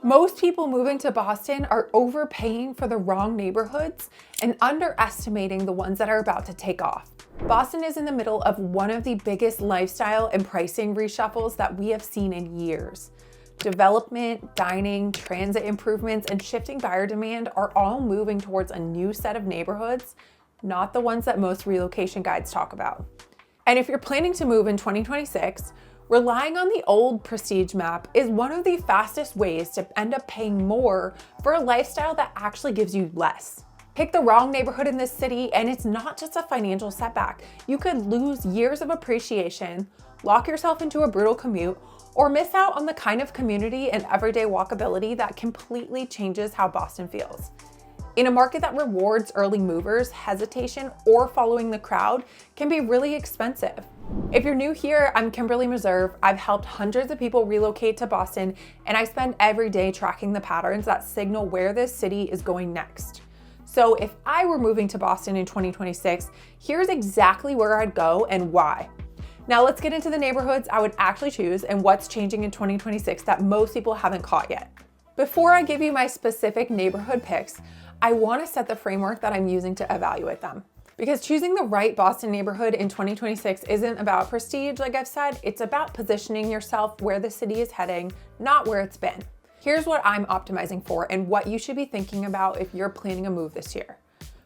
Most people moving to Boston are overpaying for the wrong neighborhoods and underestimating the ones that are about to take off. Boston is in the middle of one of the biggest lifestyle and pricing reshuffles that we have seen in years. Development, dining, transit improvements, and shifting buyer demand are all moving towards a new set of neighborhoods, not the ones that most relocation guides talk about. And if you're planning to move in 2026, relying on the old prestige map is one of the fastest ways to end up paying more for a lifestyle that actually gives you less. Pick the wrong neighborhood in this city and it's not just a financial setback. You could lose years of appreciation, lock yourself into a brutal commute, or miss out on the kind of community and everyday walkability that completely changes how Boston feels. In a market that rewards early movers, hesitation or following the crowd can be really expensive. If you're new here, I'm Kimberlee Meserve. I've helped hundreds of people relocate to Boston, and I spend every day tracking the patterns that signal where this city is going next. So if I were moving to Boston in 2026, here's exactly where I'd go and why. Now let's get into the neighborhoods I would actually choose and what's changing in 2026 that most people haven't caught yet. Before I give you my specific neighborhood picks, I want to set the framework that I'm using to evaluate them. Because choosing the right Boston neighborhood in 2026 isn't about prestige, like I've said, it's about positioning yourself where the city is heading, not where it's been. Here's what I'm optimizing for and what you should be thinking about if you're planning a move this year.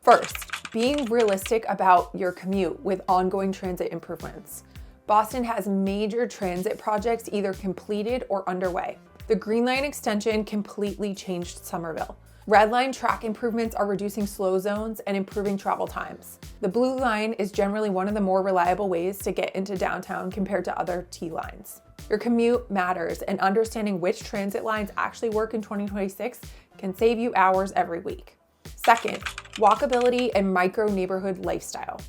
First, being realistic about your commute with ongoing transit improvements. Boston has major transit projects either completed or underway. The Green Line extension completely changed Somerville. Red Line track improvements are reducing slow zones and improving travel times. The Blue Line is generally one of the more reliable ways to get into downtown compared to other T lines. Your commute matters, and understanding which transit lines actually work in 2026 can save you hours every week. Second, walkability and micro neighborhood lifestyle.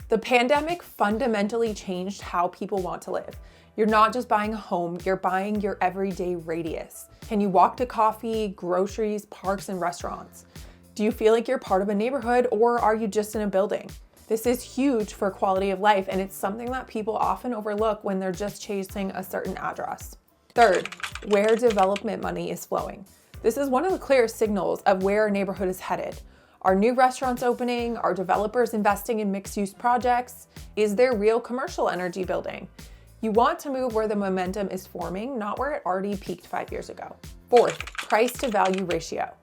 The pandemic fundamentally changed how people want to live. You're not just buying a home, you're buying your everyday radius. Can you walk to coffee, groceries, parks, and restaurants? Do you feel like you're part of a neighborhood, or are you just in a building? This is huge for quality of life, and it's something that people often overlook when they're just chasing a certain address. Third, where development money is flowing. This is one of the clearest signals of where a neighborhood is headed. Are new restaurants opening? Are developers investing in mixed-use projects? Is there real commercial energy building? You want to move where the momentum is forming, not where it already peaked 5 years ago. Fourth, price to value ratio.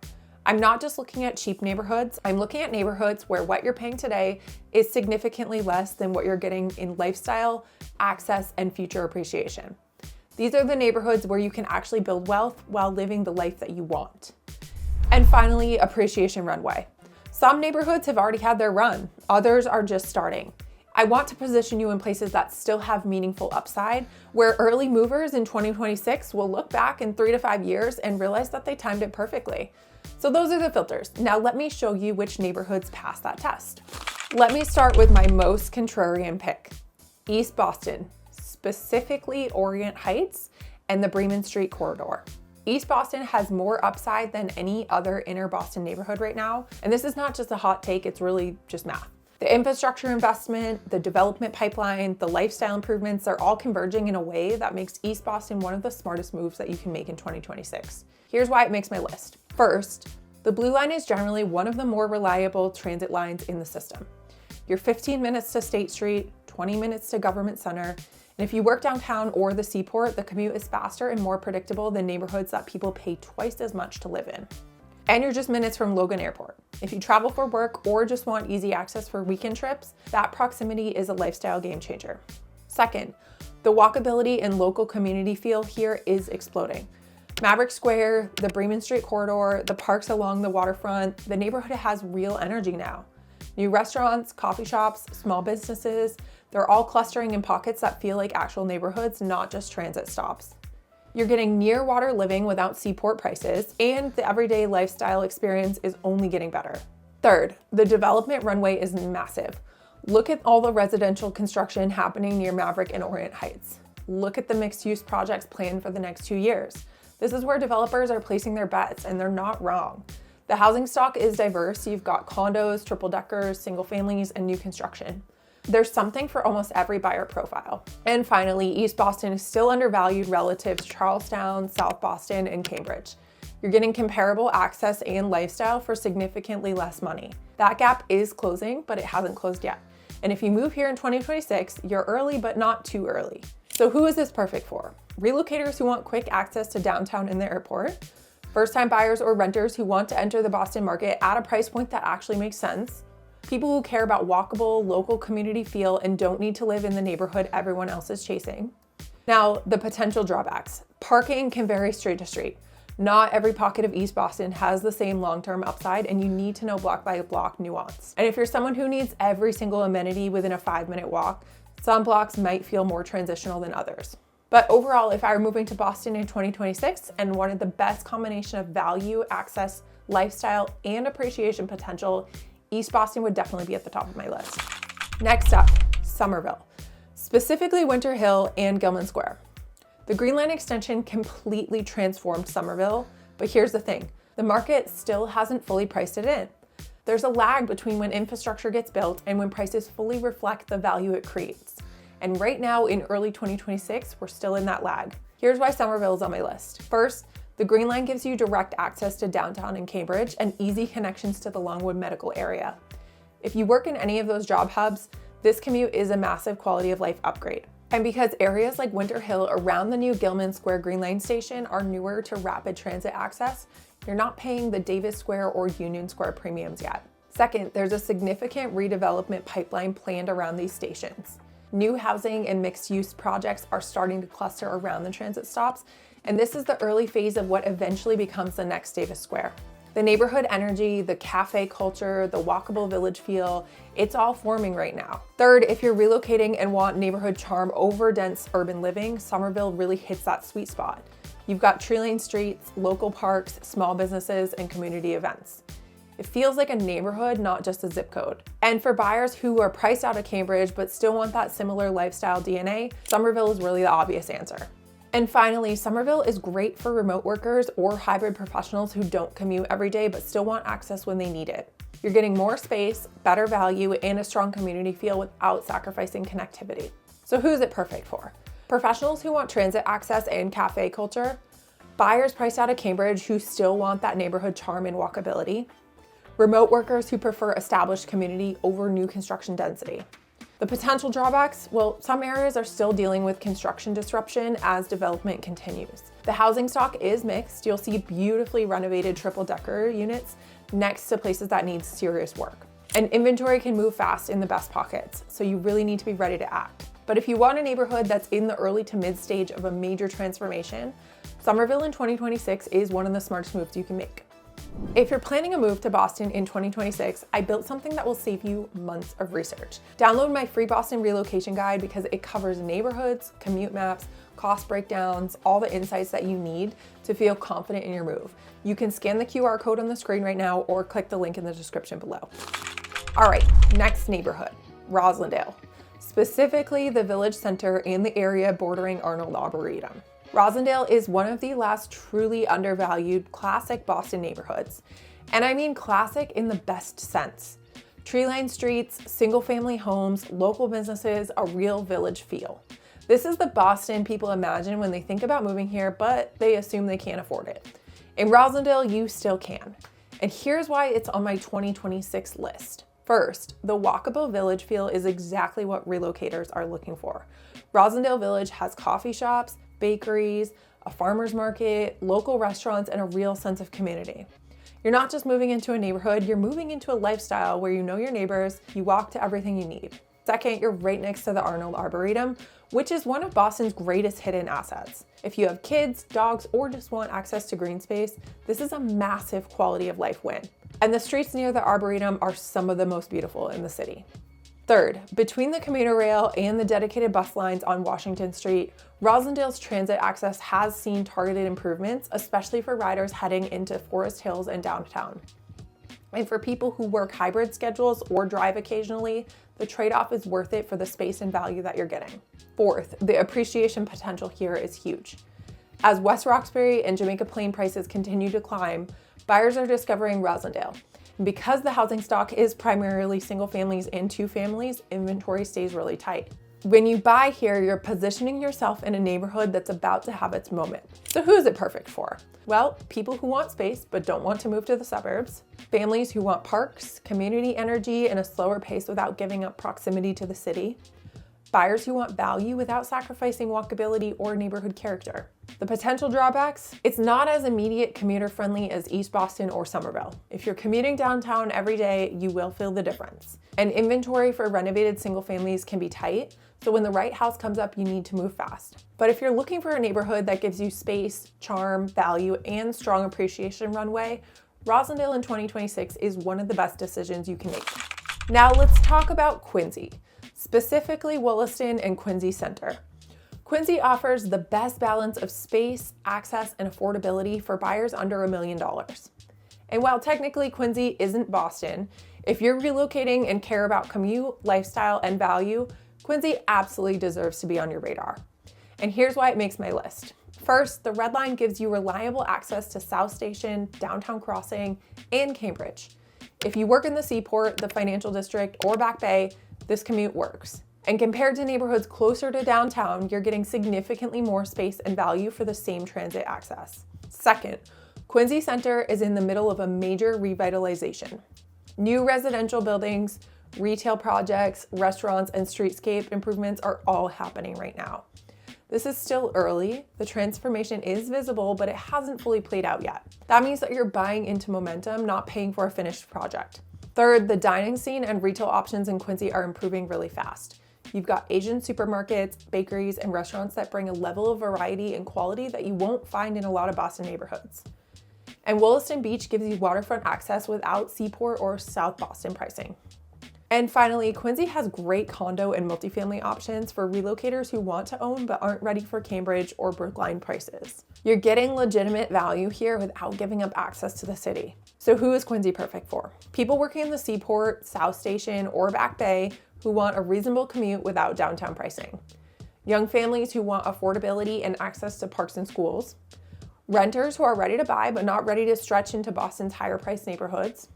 I'm not just looking at cheap neighborhoods, I'm looking at neighborhoods where what you're paying today is significantly less than what you're getting in lifestyle, access, and future appreciation. These are the neighborhoods where you can actually build wealth while living the life that you want. And finally, appreciation runway. Some neighborhoods have already had their run, others are just starting. I want to position you in places that still have meaningful upside, where early movers in 2026 will look back in 3 to 5 years and realize that they timed it perfectly. So those are the filters. Now let me show you which neighborhoods pass that test. Let me start with my most contrarian pick, East Boston, specifically Orient Heights and the Bremen Street corridor. East Boston has more upside than any other inner Boston neighborhood right now. And this is not just a hot take, it's really just math. The infrastructure investment, the development pipeline, the lifestyle improvements, they're all converging in a way that makes East Boston one of the smartest moves that you can make in 2026. Here's why it makes my list. First, the Blue Line is generally one of the more reliable transit lines in the system. You're 15 minutes to State Street, 20 minutes to Government Center, and if you work downtown or the Seaport, the commute is faster and more predictable than neighborhoods that people pay twice as much to live in. And you're just minutes from Logan Airport. If you travel for work or just want easy access for weekend trips, that proximity is a lifestyle game changer. Second, the walkability and local community feel here is exploding. Maverick Square, the Bremen Street corridor, the parks along the waterfront, the neighborhood has real energy now. New restaurants, coffee shops, small businesses, they're all clustering in pockets that feel like actual neighborhoods, not just transit stops. You're getting near water living without seaport prices, and the everyday lifestyle experience is only getting better. Third, the development runway is massive. Look at all the residential construction happening near Maverick and Orient Heights. Look at the mixed-use projects planned for the next 2 years. This is where developers are placing their bets, and they're not wrong. The housing stock is diverse. You've got condos, triple deckers, single families, and new construction. There's something for almost every buyer profile. And finally, East Boston is still undervalued relative to Charlestown, South Boston, and Cambridge. You're getting comparable access and lifestyle for significantly less money. That gap is closing, but it hasn't closed yet. And if you move here in 2026, you're early, but not too early. So who is this perfect for? Relocators who want quick access to downtown and the airport, first-time buyers or renters who want to enter the Boston market at a price point that actually makes sense, people who care about walkable, local community feel and don't need to live in the neighborhood everyone else is chasing. Now, the potential drawbacks. Parking can vary street to street. Not every pocket of East Boston has the same long-term upside, and you need to know block by block nuance. And if you're someone who needs every single amenity within a 5-minute walk, some blocks might feel more transitional than others. But overall, if I were moving to Boston in 2026 and wanted the best combination of value, access, lifestyle, and appreciation potential, East Boston would definitely be at the top of my list. Next up, Somerville, specifically Winter Hill and Gilman Square. The Green Line extension completely transformed Somerville, but here's the thing, the market still hasn't fully priced it in. There's a lag between when infrastructure gets built and when prices fully reflect the value it creates. And right now in early 2026, we're still in that lag. Here's why Somerville is on my list. First, the Green Line gives you direct access to downtown and Cambridge and easy connections to the Longwood medical area. If you work in any of those job hubs, this commute is a massive quality of life upgrade. And because areas like Winter Hill around the new Gilman Square Green Line station are newer to rapid transit access, you're not paying the Davis Square or Union Square premiums yet. Second, there's a significant redevelopment pipeline planned around these stations. New housing and mixed-use projects are starting to cluster around the transit stops, and this is the early phase of what eventually becomes the next Davis Square. The neighborhood energy, the cafe culture, the walkable village feel, it's all forming right now. Third, if you're relocating and want neighborhood charm over dense urban living, Somerville really hits that sweet spot. You've got tree-lined streets, local parks, small businesses, and community events. It feels like a neighborhood, not just a zip code. And for buyers who are priced out of Cambridge but still want that similar lifestyle DNA, Somerville is really the obvious answer. And finally, Somerville is great for remote workers or hybrid professionals who don't commute every day but still want access when they need it. You're getting more space, better value, and a strong community feel without sacrificing connectivity. So who's it perfect for? Professionals who want transit access and cafe culture, buyers priced out of Cambridge who still want that neighborhood charm and walkability, remote workers who prefer established community over new construction density. The potential drawbacks, well, some areas are still dealing with construction disruption as development continues. The housing stock is mixed. You'll see beautifully renovated triple-decker units next to places that need serious work. And inventory can move fast in the best pockets, so you really need to be ready to act. But if you want a neighborhood that's in the early to mid stage of a major transformation, Somerville in 2026 is one of the smartest moves you can make. If you're planning a move to Boston in 2026, I built something that will save you months of research. Download my free Boston relocation guide because it covers neighborhoods, commute maps, cost breakdowns, all the insights that you need to feel confident in your move. You can scan the QR code on the screen right now or click the link in the description below. All right, next neighborhood, Roslindale, specifically the village center and the area bordering Arnold Arboretum. Roslindale is one of the last truly undervalued classic Boston neighborhoods. And I mean classic in the best sense. Tree-lined streets, single-family homes, local businesses, a real village feel. This is the Boston people imagine when they think about moving here, but they assume they can't afford it. In Roslindale, you still can. And here's why it's on my 2026 list. First, the walkable village feel is exactly what relocators are looking for. Roslindale Village has coffee shops, bakeries, a farmer's market, local restaurants, and a real sense of community. You're not just moving into a neighborhood, you're moving into a lifestyle where you know your neighbors, you walk to everything you need. Second, you're right next to the Arnold Arboretum, which is one of Boston's greatest hidden assets. If you have kids, dogs, or just want access to green space, this is a massive quality of life win. And the streets near the Arboretum are some of the most beautiful in the city. Third, between the commuter rail and the dedicated bus lines on Washington Street, Roslindale's transit access has seen targeted improvements, especially for riders heading into Forest Hills and downtown. And for people who work hybrid schedules or drive occasionally, the trade-off is worth it for the space and value that you're getting. Fourth, the appreciation potential here is huge. As West Roxbury and Jamaica Plain prices continue to climb, buyers are discovering Roslindale. And because the housing stock is primarily single families and two families, inventory stays really tight. When you buy here, you're positioning yourself in a neighborhood that's about to have its moment. So who is it perfect for? Well, people who want space but don't want to move to the suburbs, families who want parks, community energy, and a slower pace without giving up proximity to the city, buyers who want value without sacrificing walkability or neighborhood character. The potential drawbacks: it's not as immediate commuter friendly as East Boston or Somerville. If you're commuting downtown every day, you will feel the difference. And inventory for renovated single families can be tight, so when the right house comes up, you need to move fast. But if you're looking for a neighborhood that gives you space, charm, value, and strong appreciation runway, Roslindale in 2026 is one of the best decisions you can make. Now let's talk about Quincy, specifically Williston and Quincy Center. Quincy offers the best balance of space, access, and affordability for buyers under $1 million. And while technically Quincy isn't Boston, if you're relocating and care about commute, lifestyle, and value, Quincy absolutely deserves to be on your radar. And here's why it makes my list. First, the Red Line gives you reliable access to South Station, Downtown Crossing, and Cambridge. If you work in the Seaport, the Financial District, or Back Bay, this commute works. And compared to neighborhoods closer to downtown, you're getting significantly more space and value for the same transit access. Second, Quincy Center is in the middle of a major revitalization. New residential buildings, retail projects, restaurants, and streetscape improvements are all happening right now. This is still early. The transformation is visible, but it hasn't fully played out yet. That means that you're buying into momentum, not paying for a finished project. Third, the dining scene and retail options in Quincy are improving really fast. You've got Asian supermarkets, bakeries, and restaurants that bring a level of variety and quality that you won't find in a lot of Boston neighborhoods. And Williston Beach gives you waterfront access without Seaport or South Boston pricing. And finally, Quincy has great condo and multifamily options for relocators who want to own but aren't ready for Cambridge or Brookline prices. You're getting legitimate value here without giving up access to the city. So who is Quincy perfect for? People working in the Seaport, South Station, or Back Bay who want a reasonable commute without downtown pricing. Young families who want affordability and access to parks and schools. Renters who are ready to buy but not ready to stretch into Boston's higher priced neighborhoods.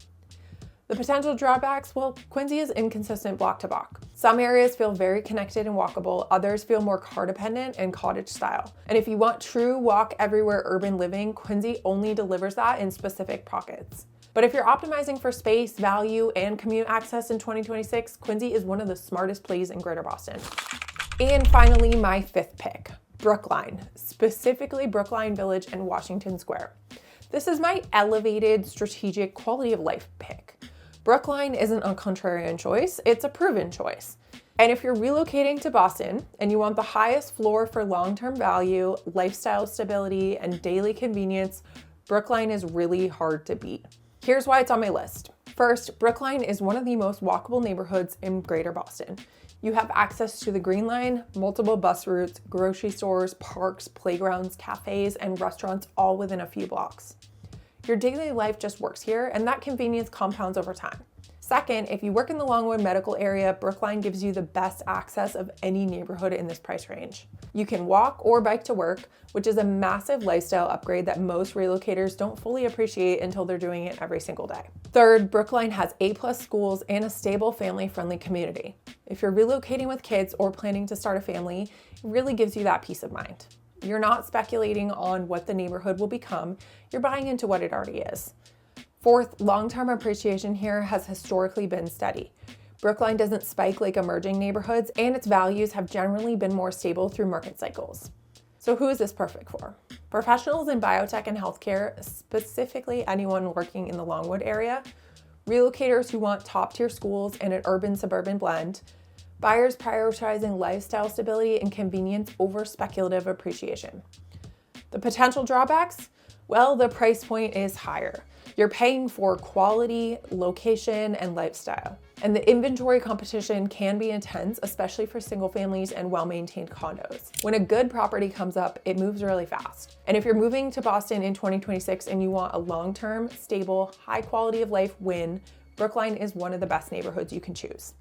The potential drawbacks: well, Quincy is inconsistent block to block. Some areas feel very connected and walkable, others feel more car dependent and cottage style. And if you want true walk everywhere urban living, Quincy only delivers that in specific pockets. But if you're optimizing for space, value, and commute access in 2026, Quincy is one of the smartest plays in Greater Boston. And finally, my fifth pick, Brookline, specifically Brookline Village and Washington Square. This is my elevated strategic quality of life pick. Brookline isn't a contrarian choice, it's a proven choice. And if you're relocating to Boston and you want the highest floor for long-term value, lifestyle stability, and daily convenience, Brookline is really hard to beat. Here's why it's on my list. First, Brookline is one of the most walkable neighborhoods in Greater Boston. You have access to the Green Line, multiple bus routes, grocery stores, parks, playgrounds, cafes, and restaurants all within a few blocks. Your daily life just works here, and that convenience compounds over time. Second, if you work in the Longwood medical area, Brookline gives you the best access of any neighborhood in this price range. You can walk or bike to work, which is a massive lifestyle upgrade that most relocators don't fully appreciate until they're doing it every single day. Third, Brookline has A+ schools and a stable family-friendly community. If you're relocating with kids or planning to start a family, it really gives you that peace of mind. You're not speculating on what the neighborhood will become, you're buying into what it already is. Fourth, long-term appreciation here has historically been steady. Brookline doesn't spike like emerging neighborhoods, and its values have generally been more stable through market cycles. So who is this perfect for? Professionals in biotech and healthcare, specifically anyone working in the Longwood area, relocators who want top-tier schools and an urban-suburban blend, buyers prioritizing lifestyle stability and convenience over speculative appreciation. The potential drawbacks? Well, the price point is higher. You're paying for quality, location, and lifestyle. And the inventory competition can be intense, especially for single families and well-maintained condos. When a good property comes up, it moves really fast. And if you're moving to Boston in 2026 and you want a long-term, stable, high quality of life win, Brookline is one of the best neighborhoods you can choose.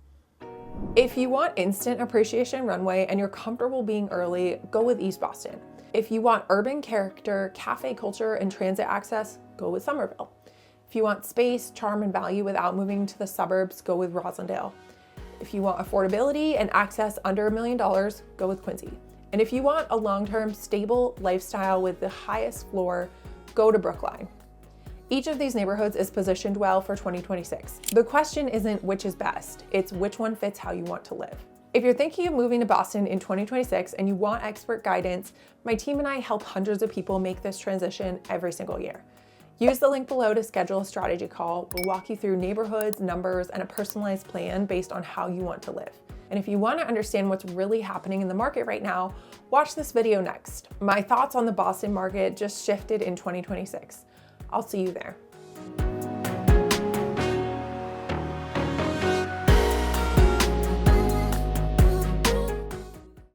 If you want instant appreciation runway and you're comfortable being early, go with East Boston. If you want urban character, cafe culture, and transit access, go with Somerville. If you want space, charm, and value without moving to the suburbs, go with Roslindale. If you want affordability and access under $1 million, go with Quincy. And if you want a long-term, stable lifestyle with the highest floor, go to Brookline. Each of these neighborhoods is positioned well for 2026. The question isn't which is best, it's which one fits how you want to live. If you're thinking of moving to Boston in 2026 and you want expert guidance, my team and I help hundreds of people make this transition every single year. Use the link below to schedule a strategy call. We'll walk you through neighborhoods, numbers, and a personalized plan based on how you want to live. And if you want to understand what's really happening in the market right now, watch this video next. My thoughts on the Boston market just shifted in 2026. I'll see you there.